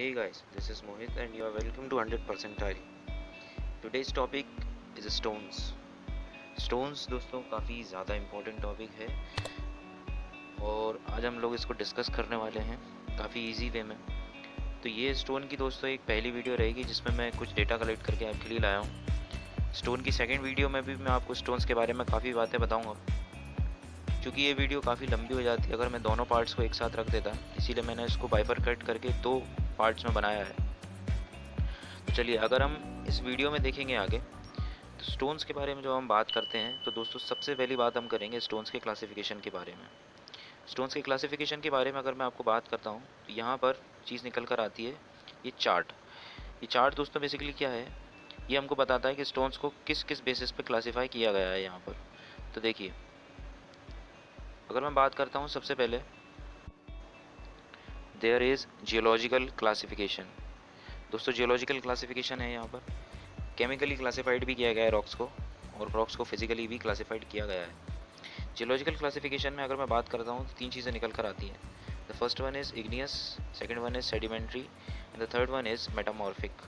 Hey guys, this is Mohit and you are welcome to 100% Diary. Today's topic is stones. Stones दोस्तों काफ़ी ज़्यादा important topic है और आज हम लोग इसको डिस्कस करने वाले हैं काफ़ी इजी वे में। तो ये स्टोन की दोस्तों एक पहली वीडियो रहेगी जिसमें मैं कुछ डेटा कलेक्ट करके आपके लिए लाया हूँ। स्टोन की सेकेंड वीडियो में भी मैं आपको स्टोन्स के बारे में काफ़ी बातें बताऊँगा। क्योंकि ये वीडियो काफ़ी लंबी हो जाती है अगर मैं दोनों पार्ट्स को एक साथ रख देता, इसीलिए मैंने इसको बाइफरकेट करके दो पार्ट्स में बनाया है। तो चलिए अगर हम इस वीडियो में देखेंगे आगे तो स्टोन्स के बारे में जब हम बात करते हैं तो दोस्तों सबसे पहली बात हम करेंगे स्टोन्स के क्लासिफिकेशन के बारे में। स्टोन्स के क्लासिफिकेशन के बारे में अगर मैं आपको बात करता हूँ तो यहाँ पर चीज़ निकल कर आती है ये चार्ट। ये चार्ट दोस्तों बेसिकली क्या है, ये हमको बताता है कि स्टोन्स को किस किस बेसिस पे क्लासीफाई किया गया है यहाँ पर। तो देखिए अगर मैं बात करता हूँ सबसे पहले देयर इज़ जियोलॉजिकल क्लासिफिकेशन। दोस्तों जियोलॉजिकल क्लासिफिकेशन है यहाँ पर। केमिकली क्लासिफाइड भी किया गया है रॉक्स को और रॉक्स को फिजिकली भी क्लासिफाइड किया गया है। जियोलॉजिकल क्लासिफिकेशन में अगर मैं बात करता हूँ तो तीन चीज़ें निकल कर आती हैं। The first one is igneous, second one is sedimentary and the third one is metamorphic.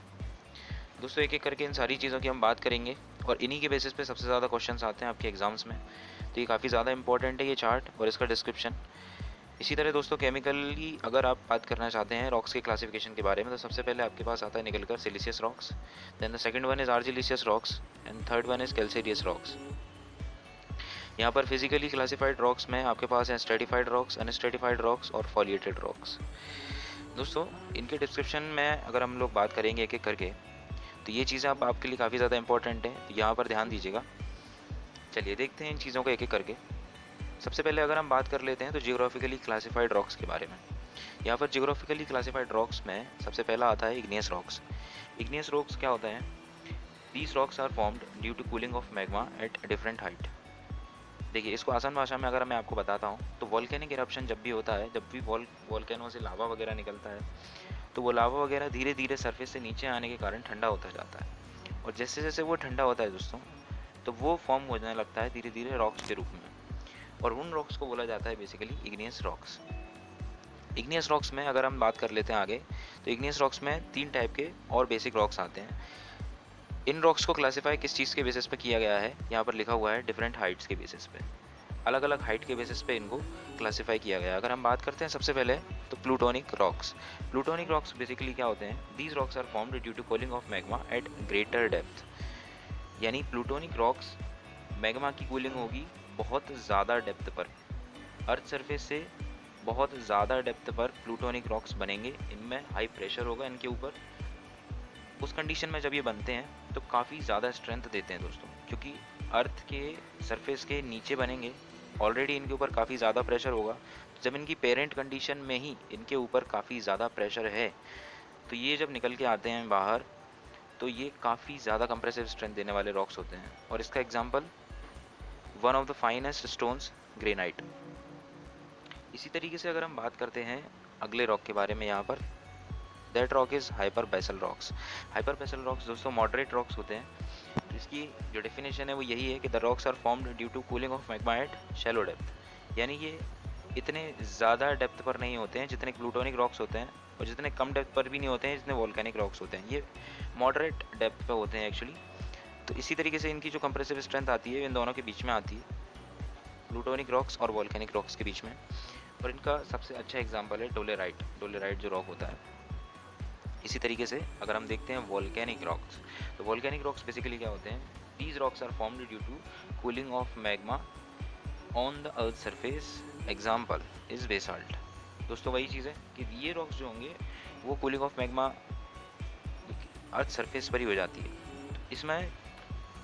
दोस्तों एक एक करके इन सारी चीज़ों की हम बात करेंगे और इन्हीं के बेसिस पे सबसे ज़्यादा क्वेश्चंस आते हैं आपके एग्जाम्स में। तो ये काफ़ी ज़्यादा इंपॉर्टेंट है ये चार्ट और इसका डिस्क्रिप्शन। इसी तरह दोस्तों केमिकली अगर आप बात करना चाहते हैं रॉक्स के क्लासिफिकेशन के बारे में तो सबसे पहले आपके पास आता है निकल कर siliceous rocks, then the second one is argillaceous rocks and third one is calcareous rocks. यहाँ पर फिजिकली क्लासिफाइड रॉक्स में आपके पास हैं स्ट्रेटिफाइड रॉक्स, अनस्ट्रेटिफाइड रॉक्स और फॉलिएटेड रॉक्स। दोस्तों इनके डिस्क्रिप्शन में अगर हम लोग बात करेंगे एक एक करके तो ये चीज़ें अब आपके लिए काफ़ी ज़्यादा इंपॉर्टेंट है, तो यहाँ पर ध्यान दीजिएगा। चलिए देखते हैं इन चीज़ों को एक एक करके। सबसे पहले अगर हम बात कर लेते हैं तो जियोग्राफिकली क्लासिफाइड रॉक्स के बारे में। यहाँ पर जियोग्राफिकली क्लासिफाइड रॉक्स में सबसे पहला आता है इग्नियस रॉक्स। इग्नियस रॉक्स क्या होता है? These rocks are formed due to cooling of magma at different height. देखिए इसको आसान भाषा में अगर मैं आपको बताता हूँ तो वॉल्केनिक इरप्शन जब भी होता है, जब भी वॉल्केनो से लावा वगैरह निकलता है तो वो लावा वगैरह धीरे धीरे सरफेस से नीचे आने के कारण ठंडा होता जाता है और जैसे जैसे वो ठंडा होता है दोस्तों तो वो फॉर्म होने लगता है धीरे धीरे रॉक्स के रूप में और उन रॉक्स को बोला जाता है basically igneous rocks. Igneous rocks में अगर हम बात कर लेते हैं आगे तो इग्नियस रॉक्स में तीन टाइप के और बेसिक रॉक्स आते हैं। इन रॉक्स को क्लासिफाई किस चीज़ के बेसिस पे किया गया है, यहाँ पर लिखा हुआ है डिफरेंट हाइट्स के बेसिस पे। अलग अलग हाइट के बेसिस पे इनको क्लासिफाई किया गया है। अगर हम बात करते हैं सबसे पहले तो plutonic rocks. Plutonic rocks basically क्या होते हैं? These rocks are formed due to cooling of magma at greater depth. यानी प्लूटोनिक रॉक्स मैग्मा की कूलिंग होगी बहुत ज़्यादा डेप्थ पर, अर्थ सरफेस से बहुत ज़्यादा डेप्थ पर प्लूटोनिक रॉक्स बनेंगे। इनमें हाई प्रेशर होगा इनके ऊपर। उस कंडीशन में जब ये बनते हैं तो काफ़ी ज़्यादा स्ट्रेंथ देते हैं दोस्तों, क्योंकि अर्थ के सरफेस के नीचे बनेंगे, ऑलरेडी इनके ऊपर काफ़ी ज़्यादा प्रेशर होगा। जब इनकी पेरेंट कंडीशन में ही इनके ऊपर काफ़ी ज़्यादा प्रेशर है तो ये जब निकल के आते हैं बाहर तो ये काफ़ी ज़्यादा कंप्रेसिव स्ट्रेंथ देने वाले रॉक्स होते हैं। और इसका example one of the finest stones granite. इसी तरीके से अगर हम बात करते हैं अगले रॉक के बारे में, यहाँ पर that rock is hyper basal rocks. Hyper basal rocks दोस्तों मॉडरेट रॉक्स होते हैं। तो इसकी जो डेफिनेशन है वो यही है कि the rocks are formed due to cooling of magma at shallow depth. यानी ये इतने ज़्यादा डेप्थ पर नहीं होते हैं जितने प्लूटोनिक रॉक्स होते हैं और जितने कम डेप्थ पर भी नहीं होते हैं जितने वोल्केनिक रॉक्स होते हैं। ये मॉडरेट डेप्थ पर होते हैं एक्चुअली। तो इसी तरीके से इनकी जो कंप्रेसिव स्ट्रेंथ आती है इन दोनों के बीच में आती है, प्लूटोनिक रॉक्स और वोल्केनिक रॉक्स के बीच में। और इनका सबसे अच्छा एग्जाम्पल है डोलेराइट। डोलेराइट जो रॉक होता है। इसी तरीके से अगर हम देखते हैं वोल्केनिक रॉक्स, तो वोल्केनिक रॉक्स बेसिकली क्या होते हैं? These rocks are formed due to cooling of magma on the earth surface. Example is basalt. दोस्तों वही चीज़ है कि ये रॉक्स जो होंगे वो cooling of magma earth surface पर ही हो जाती है। इसमें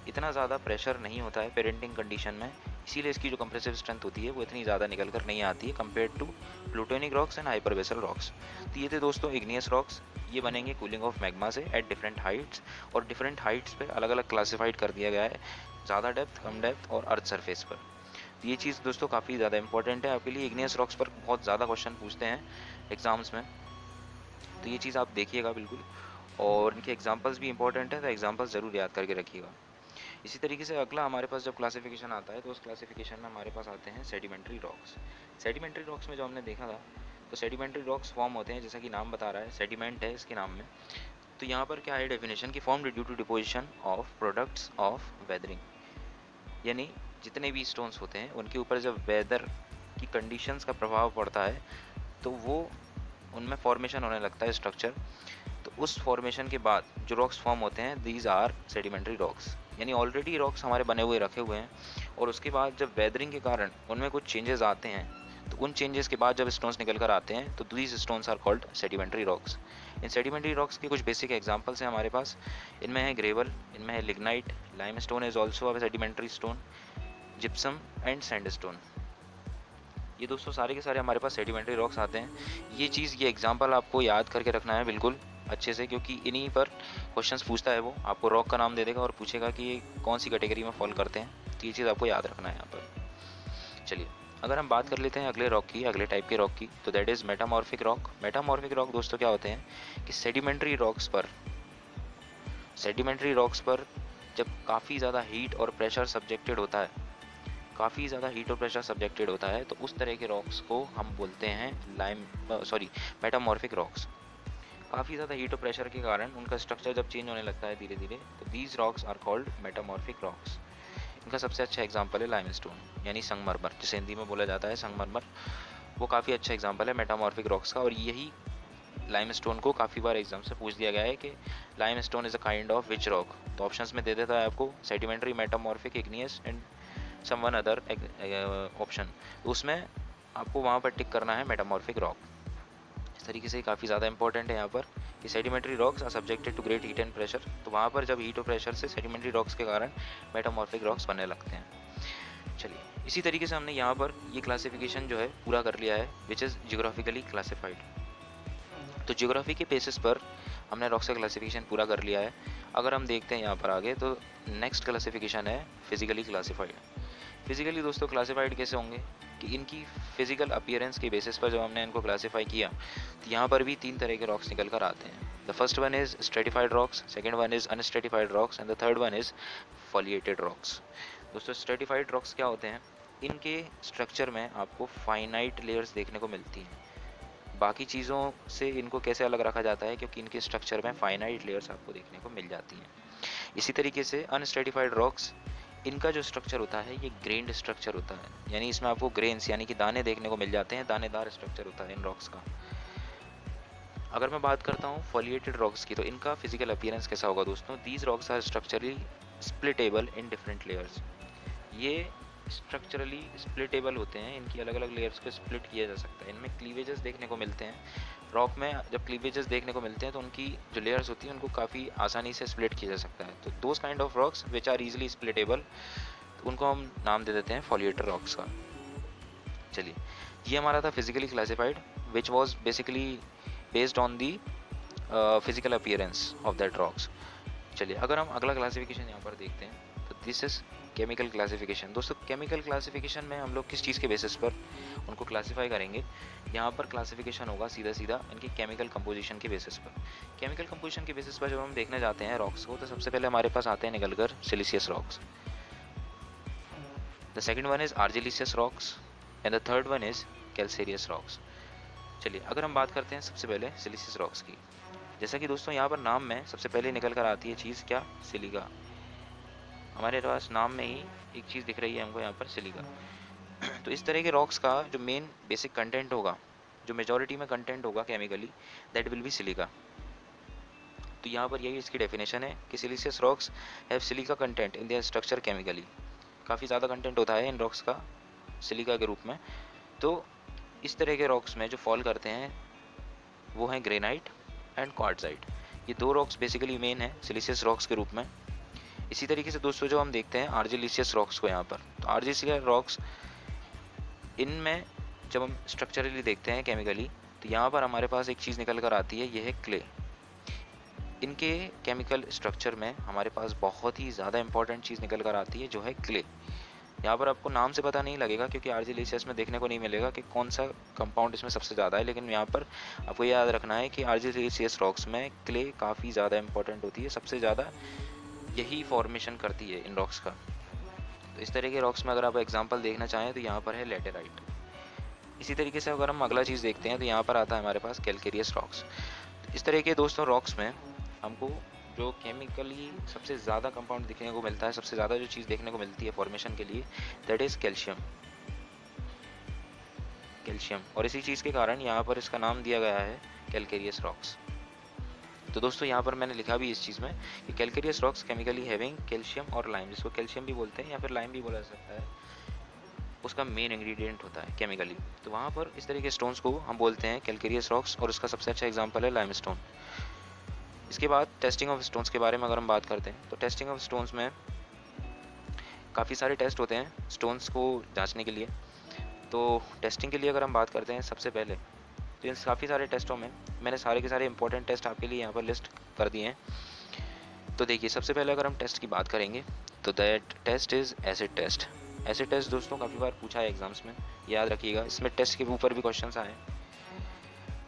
इतना ज़्यादा प्रेशर नहीं होता है पेरेंटिंग कंडीशन में, इसीलिए इसकी जो कंप्रेसिव स्ट्रेंथ होती है वो इतनी ज़्यादा निकल कर नहीं आती है compare to plutonic rocks and hyperbasal rocks. तो ये थे दोस्तों इग्नियस रॉक्स। ये बनेंगे कूलिंग ऑफ मैग्मा से एट डिफरेंट हाइट्स और डिफरेंट हाइट्स पे अलग अलग क्लासिफाइड कर दिया गया है, ज़्यादा डेप्थ, कम डेप्थ और अर्थ सरफेस पर। तो ये चीज़ दोस्तों काफ़ी ज़्यादा इंपॉर्टेंट है आपके लिए। इग्नियस रॉक्स पर बहुत ज़्यादा क्वेश्चन पूछते हैं एग्जाम्स में, तो ये चीज़ आप देखिएगा बिल्कुल। और इनके एग्जाम्पल्स भी इंपॉर्टेंट है तो एग्जाम्पल्स ज़रूर याद करके रखिएगा। इसी तरीके से अगला हमारे पास जब क्लासिफिकेशन आता है तो उस क्लासिफिकेशन में हमारे पास आते हैं सेडिमेंट्री रॉक्स। सेडिमेंट्री रॉक्स में जो हमने देखा था तो सेडिमेंट्री रॉक्स फॉर्म होते हैं, जैसा कि नाम बता रहा है सेडिमेंट है इसके नाम में। तो यहाँ पर क्या है डेफिनेशन की, form due to deposition of products of weathering, यानी जितने भी स्टोन्स होते हैं उनके ऊपर जब वेदर की कंडीशंस का प्रभाव पड़ता है तो वो उनमें फॉर्मेशन होने लगता है स्ट्रक्चर। तो उस फॉर्मेशन के बाद जो रॉक्स फॉर्म होते हैं दीज आर सेडिमेंट्री रॉक्स, यानी ऑलरेडी रॉक्स हमारे बने हुए रखे हुए हैं और उसके बाद जब वेदरिंग के कारण उनमें कुछ चेंजेस आते हैं तो उन चेंजेस के बाद जब स्टोन्स निकल कर आते हैं तो these stones are called sedimentary rocks. इन सेडिमेंट्री रॉक्स के कुछ बेसिक एग्जांपल्स हैं हमारे पास, इनमें है ग्रेवल, इनमें है lignite, limestone is also a sedimentary stone, gypsum and sandstone. ये दोस्तों सारे के सारे हमारे पास सेडिमेंट्री रॉक्स आते हैं। ये चीज़, ये एग्जांपल आपको याद करके रखना है बिल्कुल अच्छे से, क्योंकि इन्हीं पर क्वेश्चंस पूछता है वो, आपको रॉक का नाम दे देगा और पूछेगा कि ये कौन सी कैटेगरी में फॉल करते हैं, तो ये चीज़ आपको याद रखना है यहाँ पर। चलिए अगर हम बात कर लेते हैं अगले रॉक की, अगले टाइप के रॉक की, तो that is metamorphic rock. Metamorphic rock दोस्तों क्या होते हैं कि सेडिमेंट्री रॉक्स पर जब काफ़ी ज़्यादा हीट और प्रेशर सब्जेक्टेड होता है, तो उस तरह के रॉक्स को हम बोलते हैं मेटामॉर्फिक रॉक्स। काफ़ी ज़्यादा हीट और प्रेशर के कारण उनका स्ट्रक्चर जब चेंज होने लगता है धीरे धीरे, तो these rocks are called metamorphic rocks. इनका सबसे अच्छा एग्जांपल है लाइमस्टोन यानी संगमरमर, जिसे हिंदी में बोला जाता है संगमरमर। वो काफ़ी अच्छा एग्जांपल है मेटामॉर्फिक रॉक्स का, और यही लाइमस्टोन को काफ़ी बार एग्जाम से पूछ दिया गया है कि limestone is a kind of which rock. तो ऑप्शंस में दे देता है आपको sedimentary, metamorphic, igneous and some one other option, तो उसमें आपको वहाँ पर टिक करना है मेटामॉर्फिक रॉक। इस तरीके से काफ़ी ज़्यादा इंपॉर्टेंट है यहाँ पर कि sedimentary rocks are subjected to great heat and pressure, तो वहाँ पर जब हीट और प्रेशर से सेडिमेंट्री रॉक्स के कारण मेटामॉर्फिक रॉक्स बनने लगते हैं। चलिए इसी तरीके से हमने यहाँ पर ये क्लासिफिकेशन जो है पूरा कर लिया है, विच इज़ जियोग्राफिकली क्लासिफाइड। तो जियोग्राफी के बेसिस पर हमने रॉक्स का क्लासिफिकेशन पूरा कर लिया है। अगर हम देखते हैं यहाँ पर आगे, तो नेक्स्ट क्लासिफिकेशन है फिजिकली क्लासिफाइड। फिजिकली दोस्तों क्लासिफाइड कैसे होंगे कि इनकी फिजिकल अपीयरेंस के बेसिस पर जब हमने इनको क्लासिफाई किया तो यहाँ पर भी 3 तरह के रॉक्स निकल कर आते हैं। The first one is stratified rocks, second one is unstratified rocks and the third one is foliated rocks. दोस्तों स्ट्रेटिफाइड रॉक्स क्या होते हैं, इनके स्ट्रक्चर में आपको फाइनाइट लेयर्स देखने को मिलती हैं। बाकी चीज़ों से इनको कैसे अलग रखा जाता है, क्योंकि इनके स्ट्रक्चर में फाइनाइट लेयर्स आपको देखने को मिल जाती हैं। इसी तरीके से अनस्ट्रेटिफाइड रॉक्स, इनका जो स्ट्रक्चर होता है ये ग्रेन्ड स्ट्रक्चर होता है, यानी इसमें आपको ग्रेन्स यानी कि दाने देखने को मिल जाते हैं, दानेदार स्ट्रक्चर होता है इन रॉक्स का। अगर मैं बात करता हूँ फॉलिएटेड रॉक्स की, तो इनका फिजिकल अपीयरेंस कैसा होगा दोस्तों, these rocks are structurally splittable in different layers. ये स्ट्रक्चरली स्प्लिटेबल होते हैं, इनकी अलग अलग लेयर्स को स्प्लिट किया जा सकता है। इनमें क्लीवेजेस देखने को मिलते हैं, रॉक में जब क्लीवेजेस देखने को मिलते हैं तो उनकी जो लेयर्स होती हैं उनको काफ़ी आसानी से स्प्लिट किया जा सकता है। तो those kind of rocks which are easily splittable, तो उनको हम नाम दे देते हैं फॉलिएटेड रॉक्स का। चलिए ये हमारा था physically classified, which was basically based on the physical appearance of that rocks. चलिए अगर हम अगला क्लासिफिकेशन यहाँ पर देखते हैं तो दिस इज़ केमिकल क्लासिफिकेशन। दोस्तों केमिकल क्लासिफिकेशन में हम लोग किस चीज़ के बेसिस पर उनको क्लासिफाई करेंगे, यहाँ पर क्लासिफिकेशन होगा सीधा सीधा इनकी केमिकल कंपोजिशन के बेसिस पर। केमिकल कंपोजिशन के बेसिस पर जब हम देखने जाते हैं रॉक्स को, तो सबसे पहले हमारे पास आते हैं निकल कर siliceous rocks. The second one is argillaceous rocks and the third one is calcareous rocks. चलिए अगर हम बात करते हैं सबसे पहले सिलिशियस रॉक्स की, जैसा कि दोस्तों यहाँ पर नाम में सबसे पहले निकल कर आती है चीज़ क्या, सिलिका। हमारे पास नाम में ही एक चीज़ दिख रही है हमको यहाँ पर, सिलिका। तो इस तरह के रॉक्स का जो मेन बेसिक कंटेंट होगा, जो मेजॉरिटी में कंटेंट होगा chemically, that will be silica. तो यहाँ पर यही इसकी डेफिनेशन है कि siliceous rocks have silica content in their structure chemically. काफ़ी ज़्यादा कंटेंट होता है इन रॉक्स का सिलिका के रूप में। तो इस तरह के रॉक्स में जो फॉल करते हैं वो हैं ग्रेनाइट एंड क्वार्ट्जाइट। ये 2 रॉक्स बेसिकली मेन है सिलिशियस रॉक्स के रूप में। इसी तरीके से दोस्तों जो हम देखते हैं आर्जिलिशियस रॉक्स को यहाँ पर, तो आर्जिलिशियस रॉक्स इनमें जब हम स्ट्रक्चरली देखते हैं केमिकली, तो यहाँ पर हमारे पास एक चीज़ निकल कर आती है, ये है क्ले। इनके केमिकल स्ट्रक्चर में हमारे पास बहुत ही ज़्यादा इंपॉर्टेंट चीज़ निकल कर आती है जो है क्ले। यहाँ पर आपको नाम से पता नहीं लगेगा क्योंकि आर्जिलिशियस में देखने को नहीं मिलेगा कि कौन सा कंपाउंड इसमें सबसे ज़्यादा है, लेकिन यहाँ पर आपको याद रखना है कि आर्जिलिशियस रॉक्स में क्ले काफ़ी ज़्यादा इंपॉर्टेंट होती है, सबसे ज़्यादा यही फॉर्मेशन करती है इन रॉक्स का। तो इस तरह के रॉक्स में अगर आप एग्जांपल देखना चाहें तो यहाँ पर है लेटेराइट। इसी तरीके से अगर हम अगला चीज़ देखते हैं तो यहाँ पर आता है हमारे पास कैलकेरियस रॉक्स। इस तरह के दोस्तों रॉक्स में हमको जो केमिकली सबसे ज़्यादा कंपाउंड देखने को मिलता है, सबसे ज़्यादा जो चीज़ देखने को मिलती है फॉर्मेशन के लिए, दैट इज़ कैल्शियम। कैल्शियम, और इसी चीज़ के कारण यहाँ पर इसका नाम दिया गया है कैलकेरियस रॉक्स। तो दोस्तों यहाँ पर मैंने लिखा भी इस चीज़ में कि calcareous rocks chemically having calcium और लाइम, जिसको कैल्शियम भी बोलते हैं या फिर लाइम भी बोला जा सकता है, उसका मेन इंग्रेडिएंट होता है केमिकली। तो वहाँ पर इस तरह के स्टोन्स को हम बोलते हैं कैलकेरियस रॉक्स, और उसका सबसे अच्छा एग्जांपल है लाइमस्टोन। इसके बाद टेस्टिंग ऑफ स्टोन्स के बारे में अगर हम बात करते हैं तो टेस्टिंग ऑफ स्टोन्स में काफ़ी सारे टेस्ट होते हैं स्टोन्स को जांचने के लिए। तो टेस्टिंग के लिए अगर हम बात करते हैं सबसे पहले, तो इन काफ़ी सारे टेस्टों में मैंने सारे के सारे इंपॉर्टेंट टेस्ट आपके लिए यहाँ पर लिस्ट कर दिए हैं। तो देखिए सबसे पहले अगर हम टेस्ट की बात करेंगे तो that test is acid test. Acid test दोस्तों काफ़ी बार पूछा है एग्जाम्स में, याद रखिएगा। इसमें टेस्ट के ऊपर भी क्वेश्चंस आए हैं,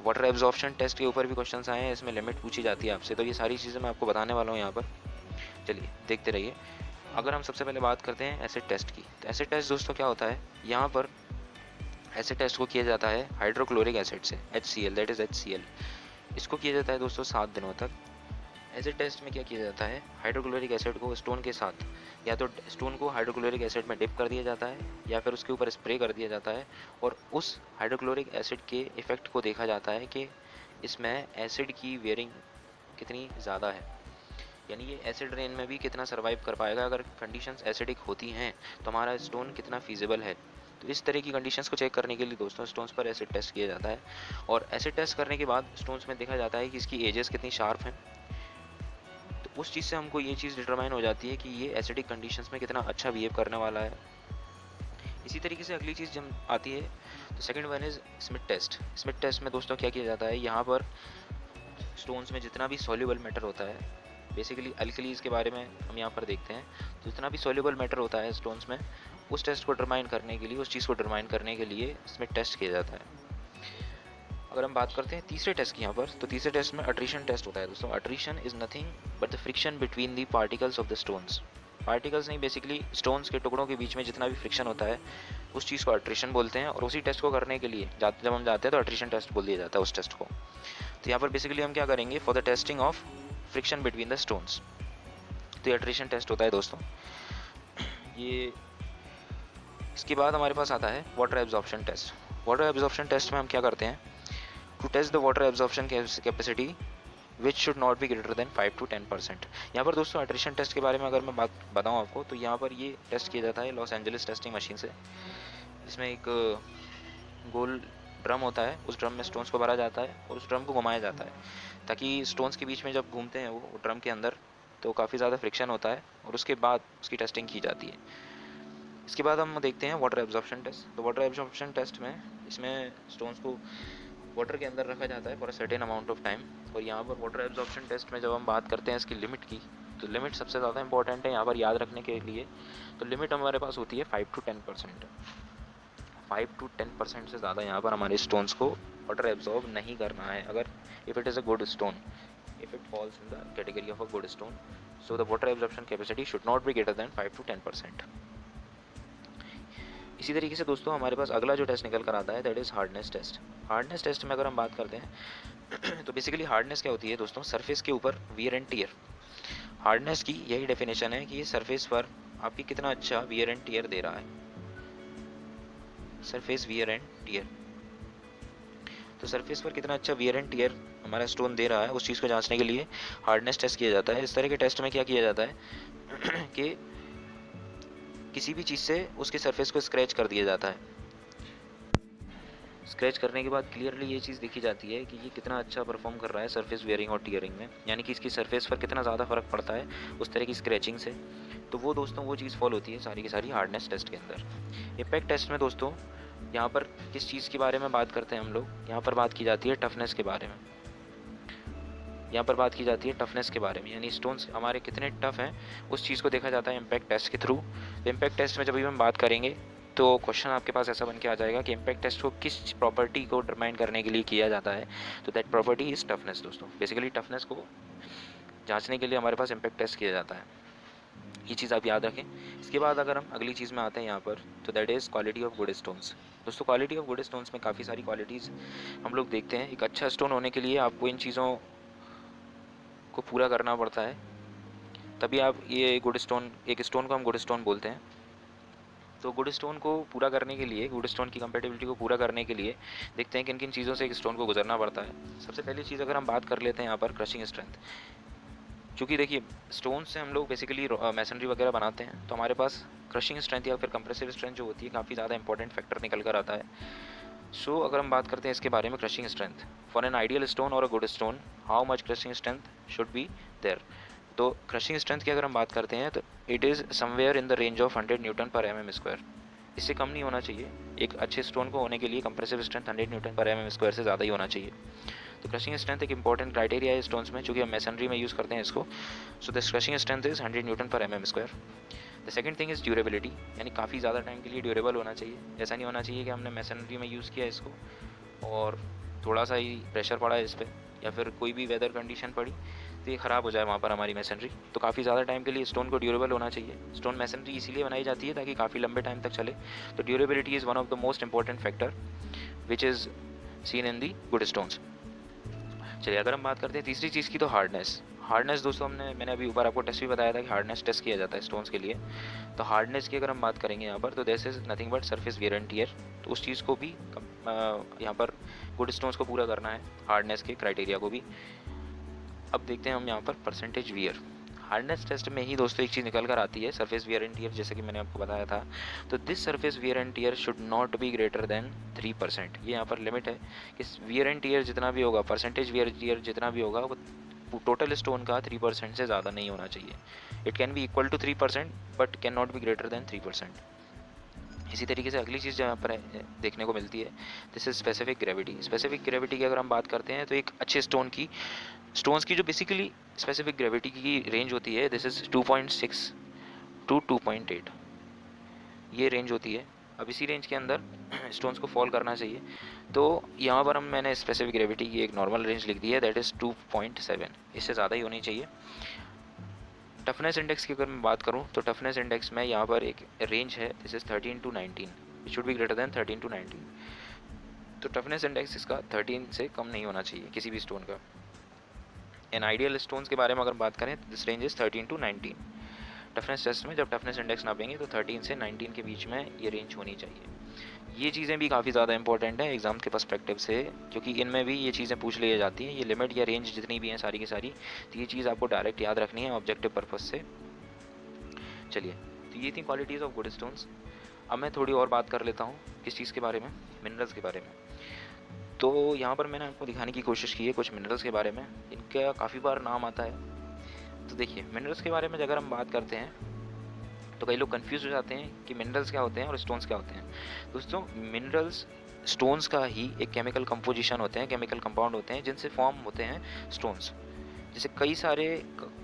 वाटर एब्जॉर्प्शन टेस्ट के ऊपर भी क्वेश्चंस आए हैं, इसमें लिमिट पूछी जाती है आपसे। तो ये सारी चीज़ें मैं आपको बताने वाला हूँ यहाँ पर, चलिए देखते रहिए। अगर हम सबसे पहले बात करते हैं एसिड टेस्ट की, तो एसिड टेस्ट दोस्तों क्या होता है, यहाँ पर एसिड टेस्ट को किया जाता है हाइड्रोक्लोरिक एसिड से, HCl, दैट इज़ HCl। इसको किया जाता है दोस्तों 7 दिनों तक। एसिड टेस्ट में क्या किया जाता है, हाइड्रोक्लोरिक एसिड को स्टोन के साथ, या तो स्टोन को हाइड्रोक्लोरिक एसिड में डिप कर दिया जाता है या फिर उसके ऊपर स्प्रे कर दिया जाता है, और उस हाइड्रोक्लोरिक एसिड के इफ़ेक्ट को देखा जाता है कि इसमें एसिड की वेयरिंग कितनी ज़्यादा है, यानी ये एसिड रेन में भी कितना सर्वाइव कर पाएगा। अगर कंडीशंस एसिडिक होती हैं तो हमारा स्टोन कितना फीजिबल है। तो इस तरह की कंडीशंस को चेक करने के लिए दोस्तों स्टोन्स पर एसिड टेस्ट किया जाता है, और एसिड टेस्ट करने के बाद स्टोन्स में देखा जाता है कि इसकी एजेस कितनी शार्प हैं। तो उस चीज़ से हमको ये चीज़ डिटरमाइन हो जाती है कि ये एसिडिक कंडीशंस में कितना अच्छा बिहेव करने वाला है। इसी तरीके से अगली चीज़ जब आती है तो second one is Smith test. Smith test में दोस्तों क्या किया जाता है, यहाँ पर स्टोन्स में जितना भी सॉल्युबल मैटर होता है, बेसिकली अल्कलीज के बारे में हम यहाँ पर देखते हैं, तो जितना भी सॉल्युबल मैटर होता है स्टोन्स में, उस टेस्ट को डिटरमाइन करने के लिए, उस चीज़ को डिटरमाइन करने के लिए स्मिथ टेस्ट किया जाता है। अगर हम बात करते हैं तीसरे टेस्ट की यहाँ पर, तो तीसरे टेस्ट में अट्रीशन टेस्ट होता है दोस्तों। Attrition is nothing but the friction between the particles of the stones. Particles नहीं, बेसिकली स्टोन्स के टुकड़ों के बीच में जितना भी फ्रिक्शन होता है उस चीज़ को अट्रीशन बोलते हैं, और उसी टेस्ट को करने के लिए जब हम जाते हैं तो अट्रीशन टेस्ट बोल दिया जाता है उस टेस्ट को। तो यहाँ पर बेसिकली हम क्या करेंगे, for the testing of friction between the stones, तो ये अट्रीशन टेस्ट होता है दोस्तों। ये इसके बाद हमारे पास आता है water absorption test. Water absorption test में हम क्या करते हैं, to test the water absorption capacity which should not be greater than 5 to 10%। यहाँ पर दोस्तों अट्रीशन टेस्ट के बारे में अगर मैं बात बताऊँ आपको, तो यहाँ पर ये टेस्ट किया जाता है लॉस एंजलिस टेस्टिंग मशीन से। इसमें एक गोल ड्रम होता है, उस ड्रम में स्टोन्स को भरा जाता है और उस ड्रम को घुमाया जाता है, ताकि स्टोन्स के बीच में जब घूमते हैं वो ड्रम के अंदर, तो काफ़ी ज़्यादा फ्रिक्शन होता है, और उसके बाद उसकी टेस्टिंग की जाती है। इसके बाद हम देखते हैं वाटर एब्जॉर्प्शन टेस्ट। तो वाटर एब्जॉर्प्शन टेस्ट में इसमें स्टोन्स को वाटर के अंदर रखा जाता है for a certain amount of time. और यहाँ पर वाटर एब्जॉर्प्शन टेस्ट में जब हम बात करते हैं इसकी लिमिट की, तो लिमिट सबसे ज़्यादा इंपॉर्टेंट है यहाँ पर याद रखने के लिए। तो लिमिट हमारे पास होती है 5 to 10%। 5 to 10% से ज़्यादा यहाँ पर हमारे स्टोन्स को वाटर एब्जॉर्ब नहीं करना है, अगर if it is a good stone, if it falls in the category of a good stone, so the water absorption capacity should not be greater than 5 to 10%। इसी तरीके से दोस्तों हमारे पास अगला जो टेस्ट निकल कर आता है that is hardness test. Hardness test में अगर हम बात करते हैं तो बेसिकली हार्डनेस क्या होती है दोस्तों, सरफेस के ऊपर वियर एंड टियर। हार्डनेस की यही डेफिनेशन है कि ये सरफेस पर आपकी कितना अच्छा वियर एंड टियर दे रहा है, सरफेस वियर एंड टियर। तो सरफेस पर कितना अच्छा वियर एंड टियर हमारा स्टोन दे रहा है, उस चीज़ को जांचने के लिए हार्डनेस टेस्ट किया जाता है। इस तरह के टेस्ट में क्या किया जाता है कि किसी भी चीज़ से उसके सरफेस को स्क्रैच कर दिया जाता है। स्क्रैच करने के बाद क्लियरली ये चीज़ देखी जाती है कि ये कितना अच्छा परफॉर्म कर रहा है सरफेस वेयरिंग और टियरिंग में, यानी कि इसकी सरफेस पर कितना ज़्यादा फ़र्क पड़ता है उस तरह की स्क्रैचिंग से। तो वो दोस्तों वो चीज़ फॉलो होती है सारी की सारी हार्डनेस टेस्ट के अंदर। इम्पैक्ट टेस्ट में दोस्तों यहाँ पर किस चीज़ के बारे में बात करते हैं हम लोग, यहाँ पर बात की जाती है टफनेस के बारे में। यहाँ पर बात की जाती है टफनेस के बारे में, यानी स्टोन्स हमारे कितने टफ हैं उस चीज़ को देखा जाता है इम्पैक्ट टेस्ट के थ्रू। तो इम्पैक्ट टेस्ट में जब भी हम बात करेंगे तो क्वेश्चन आपके पास ऐसा बन के आ जाएगा कि इम्पैक्ट टेस्ट को किस प्रॉपर्टी को डिटरमाइन करने के लिए किया जाता है, तो दैट प्रॉपर्टी इज़ टफनेस दोस्तों। बेसिकली टफनेस को जांचने के लिए हमारे पास इम्पैक्ट टेस्ट किया जाता है। ये चीज़ आप याद रखें। इसके बाद अगर हम अगली चीज़ में आते हैं यहाँ पर, तो that is quality of good stones. दोस्तों क्वालिटी ऑफ गुड स्टोन्स में काफ़ी सारी क्वालिटीज़ हम लोग देखते हैं। एक अच्छा स्टोन होने के लिए आपको इन चीज़ों को पूरा करना पड़ता है, तभी आप ये गुड स्टोन, एक स्टोन को हम गुड स्टोन बोलते हैं। तो गुड स्टोन को पूरा करने के लिए, गुड स्टोन की कंपेटिबिलिटी को पूरा करने के लिए देखते हैं किन किन चीज़ों से एक स्टोन को गुजरना पड़ता है। सबसे पहली चीज़ अगर हम बात कर लेते हैं यहाँ पर क्रशिंग स्ट्रेंथ। क्योंकि देखिए स्टोन से हम लोग बेसिकली मैसनरी वगैरह बनाते हैं, तो हमारे पास क्रशिंग स्ट्रेंथ या फिर कंप्रेसिव स्ट्रेंथ जो होती है काफ़ी ज़्यादा इंपॉर्टेंट फैक्टर निकल कर आता है। सो अगर हम बात करते हैं इसके बारे में, crushing strength for an ideal stone और a good stone, how much crushing strength should be there. तो क्रशिंग स्ट्रेंथ की अगर हम बात करते हैं तो it is somewhere in the range of 100 newton per M M square. इससे कम नहीं होना चाहिए। एक अच्छे स्टोन को होने के लिए compressive strength 100 newton per M M square से ज़्यादा ही होना चाहिए। तो क्रशिंग स्ट्रेंथ एक इंपॉर्टेंट क्राइटेरिया है स्टोन्स में, चूँकि हम मैसनरी में यूज़ करते हैं इसको। So this crushing strength is 100 newton per M M square. The second thing is durability, यानी काफ़ी ज़्यादा टाइम के लिए ड्यूरेबल होना चाहिए। ऐसा नहीं होना चाहिए कि हमने मैसनरी में यूज़ किया इसको और थोड़ा सा ही प्रेशर पड़ा है इस पर या फिर कोई भी वेदर कंडीशन पड़ी तो ये ख़राब हो जाए वहाँ पर हमारी मैसनरी। तो काफ़ी ज़्यादा टाइम के लिए स्टोन को ड्यूरेबल होना चाहिए। स्टोन मैसनरी इसीलिए बनाई जाती है ताकि काफ़ी लंबे टाइम तक चले। तो durability is one of the most important factor which is seen in the good stones. चलिए अगर हम बात करते हैं तीसरी चीज़ की, तो हार्डनेस। हार्डनेस दोस्तों मैंने अभी ऊपर आपको टेस्ट भी बताया था कि हार्डनेस टेस्ट किया जाता है स्टोन्स के लिए। तो हार्डनेस की अगर हम बात करेंगे यहाँ पर, तो this is nothing but surface wear and tear. तो उस चीज़ को भी यहाँ पर गुड स्टोन्स को पूरा करना है, हार्डनेस के क्राइटेरिया को भी। अब देखते हैं हम यहाँ पर परसेंटेज वियर। हार्डनेस टेस्ट में ही दोस्तों एक चीज़ निकल कर आती है, सरफेस वियर एंड टियर, जैसे कि मैंने आपको बताया था। तो this surface wear and tear should not be greater than 3%। ये यहाँ पर लिमिट है कि वियर एंड टियर जितना भी होगा, परसेंटेज वियर टियर जितना भी होगा, वो टोटल स्टोन का 3% से ज़्यादा नहीं होना चाहिए। It can be equal to 3% but can not be greater than 3%। इसी तरीके से अगली चीज़ यहाँ पर देखने को मिलती है, this is specific gravity. Specific gravity की अगर हम बात करते हैं तो एक अच्छे स्टोन्स की जो बेसिकली स्पेसिफिक ग्रेविटी की रेंज होती है, दिस इज़ 2.6 टू 2.8, ये रेंज होती है। अब इसी रेंज के अंदर स्टोन्स को फॉल करना चाहिए। तो यहाँ पर मैंने स्पेसिफिक ग्रेविटी की एक नॉर्मल रेंज लिख दी है, दैट इज़ 2.7, इससे ज़्यादा ही होनी चाहिए। टफनेस इंडेक्स की अगर मैं बात करूँ तो टफनेस इंडेक्स में यहाँ पर एक रेंज है, this is 13 to 19, it should be greater than 13 to 19। तो टफनेस इंडेक्स इसका 13 से कम नहीं होना चाहिए किसी भी स्टोन का। एन आइडियल स्टोन्स के बारे में अगर बात करें तो this range is 13 to 19। Toughness test में जब टफनेस इंडेक्स नापेंगे तो 13 से 19 के बीच में ये रेंज होनी चाहिए। ये चीज़ें भी काफ़ी ज़्यादा इंपॉर्टेंट है एग्ज़ाम के पर्सपेक्टिव से, क्योंकि इनमें भी ये चीज़ें पूछ ली जाती हैं। ये लिमिट या रेंज जितनी भी हैं सारी की सारी, तो ये चीज़ आपको डायरेक्ट याद रखनी है ऑब्जेक्टिव पर्पज़ से। चलिए, तो ये थी क्वालिटीज़ ऑफ गुड स्टोन्स। अब मैं थोड़ी और बात कर लेता हूँ किस चीज़ के बारे में, मिनरल्स के बारे में। तो यहाँ पर मैंने आपको दिखाने की कोशिश की है कुछ मिनरल्स के बारे में, इनका काफ़ी बार नाम आता है। तो देखिए मिनरल्स के बारे में अगर हम बात करते हैं तो कई लोग कंफ्यूज हो जाते हैं कि मिनरल्स क्या होते हैं और स्टोन्स क्या होते हैं। दोस्तों मिनरल्स स्टोन्स का ही एक केमिकल कंपोजिशन होते हैं, केमिकल कंपाउंड होते हैं जिनसे फॉर्म होते हैं स्टोन्स। जैसे कई सारे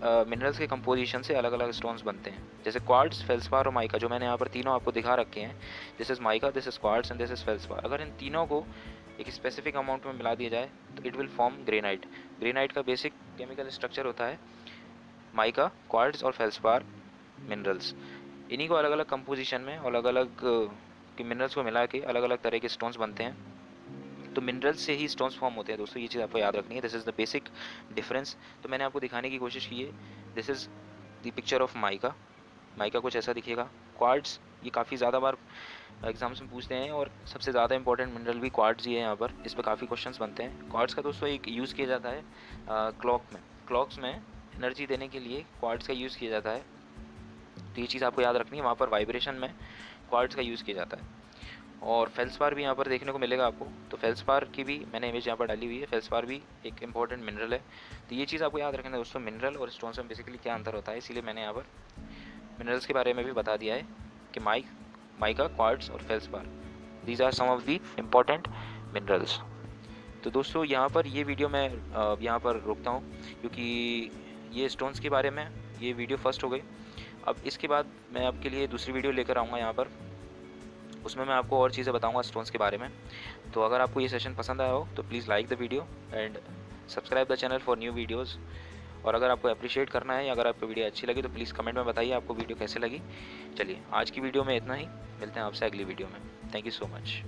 मिनरल्स के कंपोजिशन से अलग अलग स्टोन्स बनते हैं, जैसे क्वार्ट्ज, फेल्सपार और माइका, जो मैंने यहाँ पर तीनों आपको दिखा रखे हैं। This is mica, this is quartz and this is felspar. अगर इन तीनों को एक स्पेसिफिक अमाउंट में मिला दिया जाए तो it will form granite. Granite का बेसिक केमिकल स्ट्रक्चर होता है माइका, क्वार्ट्ज और फेल्सपार मिनरल्स। इन्हीं को अलग अलग कंपोजिशन में और अलग अलग के मिनरल्स को मिला के अलग अलग तरह के स्टोन्स बनते हैं। तो मिनरल्स से ही स्टोन्स फॉर्म होते हैं दोस्तों, ये चीज़ आपको याद रखनी है। This is the basic difference. तो मैंने आपको दिखाने की कोशिश की है, this is the picture of mica. Mica कुछ ऐसा दिखेगा। क्वार्ट्ज, ये काफ़ी ज़्यादा बार एग्जाम्स में पूछते हैं और सबसे ज़्यादा इंपॉर्टेंट मिनरल भी क्वार्ट्ज ही है यहाँ पर, इस पर काफ़ी क्वेश्चंस बनते हैं। क्वार्ट्ज का दोस्तों एक यूज़ किया जाता है क्लॉक्स में एनर्जी देने के लिए क्वार्ट्ज का यूज़ किया जाता है। तो ये चीज़ आपको याद रखनी है, वहाँ पर वाइब्रेशन में क्वार्ट्ज का यूज़ किया जाता है। और फेल्सपार भी यहाँ पर देखने को मिलेगा आपको। तो फेल्सपार की भी मैंने इमेज यहाँ पर डाली हुई है। फेल्सपार भी एक इंपॉर्टेंट मिनरल है। तो ये चीज़ आपको याद रखना है दोस्तों, मिनरल और स्टोन्स में बेसिकली क्या अंतर होता है, इसीलिए मैंने यहाँ पर मिनरल्स के बारे में भी बता दिया है कि माइका, क्वार्ट्ज और felspar, these are some of the important minerals. तो दोस्तों यहाँ पर ये वीडियो मैं यहाँ पर रोकता हूँ, क्योंकि ये स्टोन्स के बारे में ये वीडियो फर्स्ट हो गई। अब इसके बाद मैं आपके लिए दूसरी वीडियो लेकर आऊँगा यहाँ पर, उसमें मैं आपको और चीज़ें बताऊँगा स्टोन्स के बारे में। तो अगर आपको ये सेशन पसंद आया हो तो please like the video and subscribe the channel for new videos. और अगर आपको अप्रिशिएट करना है या अगर आपको वीडियो अच्छी लगी तो प्लीज़ कमेंट में बताइए आपको वीडियो कैसे लगी। चलिए आज की वीडियो में इतना ही, मिलते हैं आपसे अगली वीडियो में। Thank you so much.